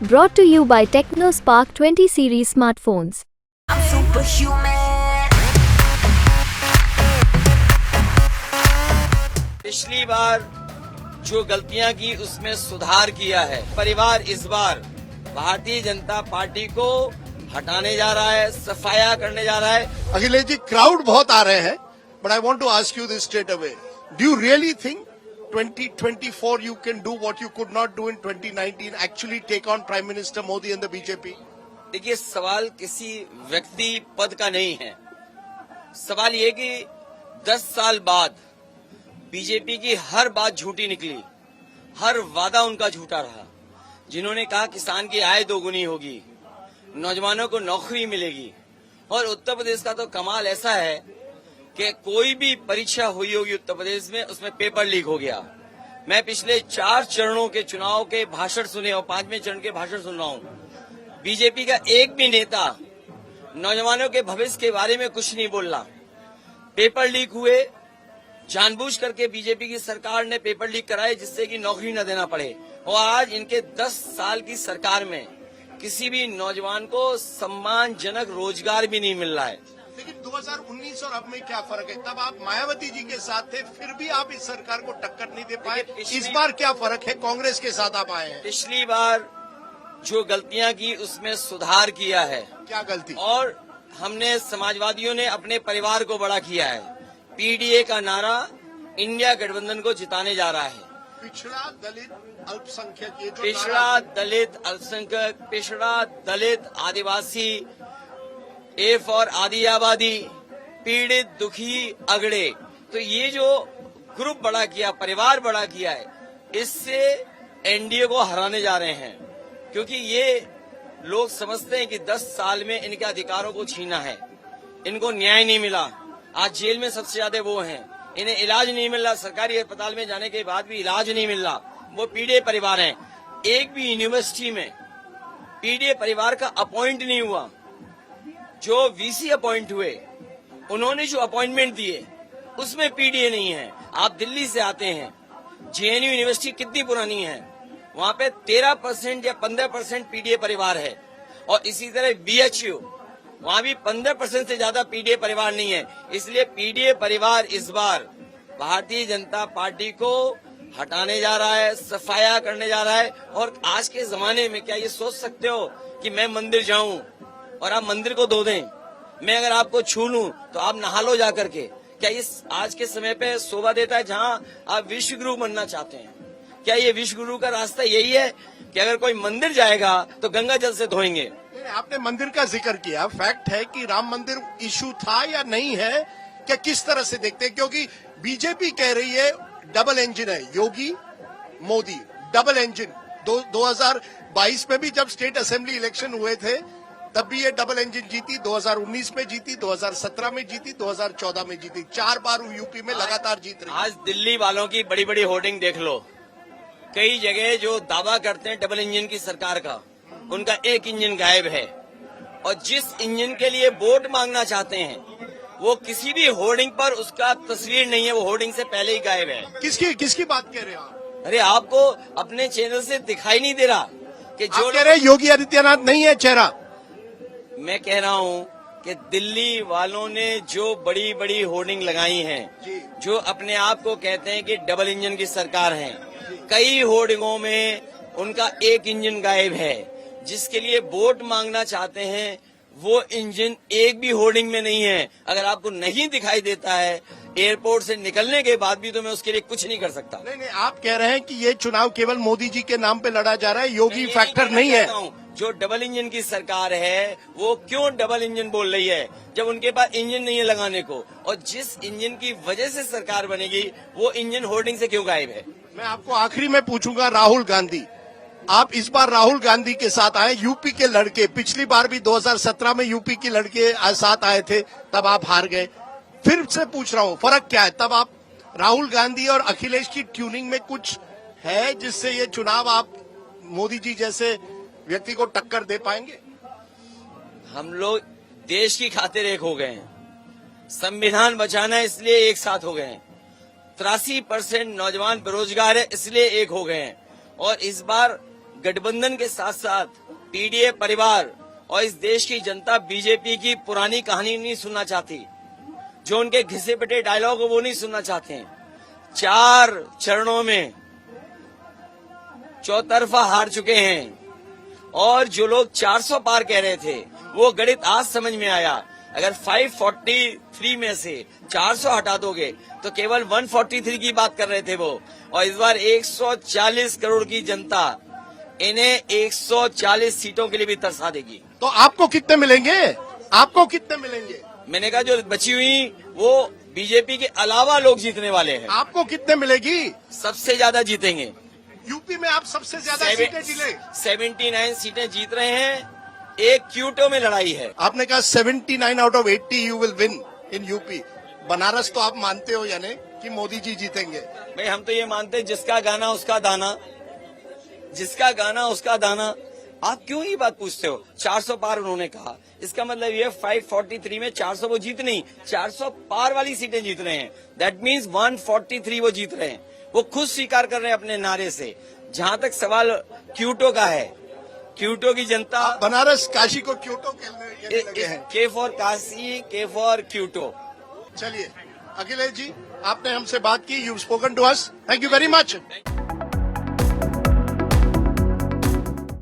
Brought to you by TechnoSpark 20 series smartphones. I'm superhuman. पिछली बार जो गलतियां की उसमें सुधार किया है। परिवार इस बार भारतीय जनता पार्टी को हटाने जा रहा है, सफाया करने जा रहा है। अखिलेश जी, क्राउड बहुत आ रहे हैं, but I want to ask you this straight away, do you really think 2024 you can do what you could not do in 2019, actually take on Prime Minister Modi and the BJP? देखिए, सवाल किसी व्यक्ति पद का नहीं है। सवाल ये कि 10 साल बाद बीजेपी की हर बात झूठी निकली, हर वादा उनका झूठा रहा। जिन्होंने कहा किसान की आय दोगुनी होगी, नौजवानों को नौकरी मिलेगी, और उत्तर प्रदेश का तो कमाल ऐसा है कि कोई भी परीक्षा हुई होगी उत्तर प्रदेश में, उसमें पेपर लीक हो गया। मैं पिछले 4 चरणों के चुनाव के भाषण सुने और 5वें चरण के भाषण सुन रहा हूँ। बीजेपी का एक भी नेता नौजवानों के भविष्य के बारे में कुछ नहीं बोल रहा। पेपर लीक हुए, जानबूझ करके बीजेपी की सरकार ने पेपर लीक कराए जिससे कि नौकरी न देना पड़े, और आज इनके 10 साल की सरकार में किसी भी नौजवान को सम्मानजनक रोजगार भी नहीं मिल रहा है। लेकिन 2019 और अब में क्या फर्क है? तब आप मायावती जी के साथ थे, फिर भी आप इस सरकार को टक्कर नहीं दे पाए। इस बार क्या फर्क है? कांग्रेस के साथ आप आए हैं। पिछली बार जो गलतियां की उसमें सुधार किया है। क्या गलती? और हमने समाजवादियों ने अपने परिवार को बड़ा किया है। पीडीए का नारा इंडिया गठबंधन को जिताने जा रहा है। पिछड़ा दलित अल्पसंख्यक, ये जो पिछड़ा दलित अल्पसंख्यक, पिछड़ा दलित आदिवासी, ए फॉर आदि आबादी, पीड़ित दुखी अगड़े, तो ये जो ग्रुप बड़ा किया, परिवार बड़ा किया है, इससे एनडीए को हराने जा रहे हैं। क्योंकि ये लोग समझते हैं कि 10 साल में इनके अधिकारों को छीना है, इनको न्याय नहीं मिला। आज जेल में सबसे ज्यादा वो हैं, इन्हें इलाज नहीं मिल रहा, सरकारी अस्पताल में जाने के बाद भी इलाज नहीं मिल रहा। वो पीडीए परिवार हैं। एक भी यूनिवर्सिटी में पीडीए परिवार का अपॉइंट नहीं हुआ। जो वीसी अपॉइंट हुए, उन्होंने जो अपॉइंटमेंट दिए उसमें पीडीए नहीं है। आप दिल्ली से आते हैं, जेएनयू यूनिवर्सिटी कितनी पुरानी है, वहां पे 13% या 15% पीडीए परिवार है। और इसी तरह बीएचयू, वहां भी 15% से ज्यादा पीडीए परिवार नहीं है। इसलिए पीडीए परिवार इस बार भारतीय जनता पार्टी को हटाने जा रहा है, सफाया करने जा रहा है। और आज के जमाने में क्या ये सोच सकते हो कि मैं मंदिर जाऊं और आप मंदिर को धो दें? मैं अगर आपको छू लूं तो आप नहा लो जा करके। क्या इस आज के समय पे शोभा देता है जहां आप विश्व गुरु बनना चाहते हैं? क्या ये विश्व गुरु का रास्ता यही है कि अगर कोई मंदिर जाएगा तो गंगा जल से धोएंगे? आपने मंदिर का जिक्र किया, फैक्ट है कि राम मंदिर इशू था या नहीं है, क्या किस तरह से देखते हैं? क्योंकि बीजेपी कह रही है डबल इंजन है, योगी मोदी डबल इंजन। 2022 में भी जब स्टेट असेंबली इलेक्शन हुए थे तब भी ये डबल इंजन जीती, 2019 में जीती, 2017 में जीती, 2014 में जीती, 4 बार यूपी में लगातार जीत रही। आज दिल्ली वालों की बड़ी बड़ी होर्डिंग देख लो। कई जगह जो दावा करते हैं डबल इंजन की सरकार का, उनका एक इंजन गायब है। और जिस इंजन के लिए वोट मांगना चाहते हैं वो किसी भी होर्डिंग पर उसका तस्वीर नहीं है, वो होर्डिंग से पहले ही गायब है। किसकी बात कह रहे हो आप? अरे आपको अपने चैनल से दिखाई नहीं दे रहा कि जो कह रहे योगी आदित्यनाथ नहीं है चेहरा? मैं कह रहा हूँ कि दिल्ली वालों ने जो बड़ी बड़ी होर्डिंग लगाई हैं, जो अपने आप को कहते हैं कि डबल इंजन की सरकार है, कई होर्डिंगों में उनका एक इंजन गायब है। जिसके लिए वोट मांगना चाहते हैं वो इंजन एक भी होर्डिंग में नहीं है। अगर आपको नहीं दिखाई देता है एयरपोर्ट से निकलने के बाद भी, तो मैं उसके लिए कुछ नहीं कर सकता। नहीं, आप कह रहे हैं कि ये चुनाव केवल मोदी जी के नाम पे लड़ा जा रहा है, योगी फैक्टर नहीं है। जो डबल इंजन की सरकार है वो क्यों डबल इंजन बोल रही है जब उनके पास इंजन नहीं है लगाने को? और जिस इंजन की वजह से सरकार बनेगी वो इंजन होर्डिंग से क्यों गायब है? मैं आपको आखिरी में पूछूंगा, राहुल गांधी, आप इस बार राहुल गांधी के साथ आए, यूपी के लड़के, पिछली बार भी 2017 में यूपी के लड़के साथ आए थे, तब आप हार गए। फिर से पूछ रहा हूं, फर्क क्या है? तब आप राहुल गांधी और अखिलेश की ट्यूनिंग में कुछ है जिससे ये चुनाव आप मोदी जी जैसे व्यक्ति को टक्कर दे पाएंगे? हम लोग देश की खातिर एक हो गए हैं, संविधान बचाना है इसलिए एक साथ हो गए हैं। 83% नौजवान बेरोजगार है इसलिए एक हो गए हैं। और इस बार गठबंधन के साथ साथ पीडीए परिवार और इस देश की जनता बीजेपी की पुरानी कहानी नहीं सुनना चाहती, जो उनके घिसे पिटे डायलॉग वो नहीं सुनना चाहते हैं। 4 चरणों में चौतरफा हार चुके हैं और जो लोग 400 पार कह रहे थे वो गणित आज समझ में आया। अगर 543 में से 400 हटा दोगे तो केवल 143 की बात कर रहे थे वो, और इस बार 140 करोड़ की जनता इन्हें 140 सीटों के लिए भी तरसा देगी। तो आपको कितने मिलेंगे? आपको कितने मिलेंगे? मैंने कहा जो बची हुई वो बीजेपी के अलावा लोग जीतने वाले हैं। आपको कितने मिलेगी? सबसे ज्यादा जीतेंगे। यूपी में आप सबसे ज्यादा सीटें जिले 79 सीटें जीत रहे हैं। एक क्यूटो में लड़ाई है। आपने कहा 79 out of 80 you will win in UP. Banaras तो आप मानते हो यानी कि मोदी जी जीतेंगे? भाई हम तो ये मानते हैं जिसका गाना उसका दाना, जिसका गाना उसका दाना। आप क्यों ये बात पूछते हो? 400 पार उन्होंने कहा, इसका मतलब ये 543 में 400 वो जीत नहीं, 400 पार वाली सीटें जीत रहे हैं। दैट मीन्स 143 वो जीत रहे हैं। वो खुद स्वीकार कर रहे हैं अपने नारे से। जहां तक सवाल क्यूटो का है, क्यूटो की जनता बनारस काशी को क्योटो कहने लगे हैं। के फॉर काशी, के फॉर क्यूटो। चलिए अखिलेश जी, आपने हमसे बात की, you spoken to us, thank you very much.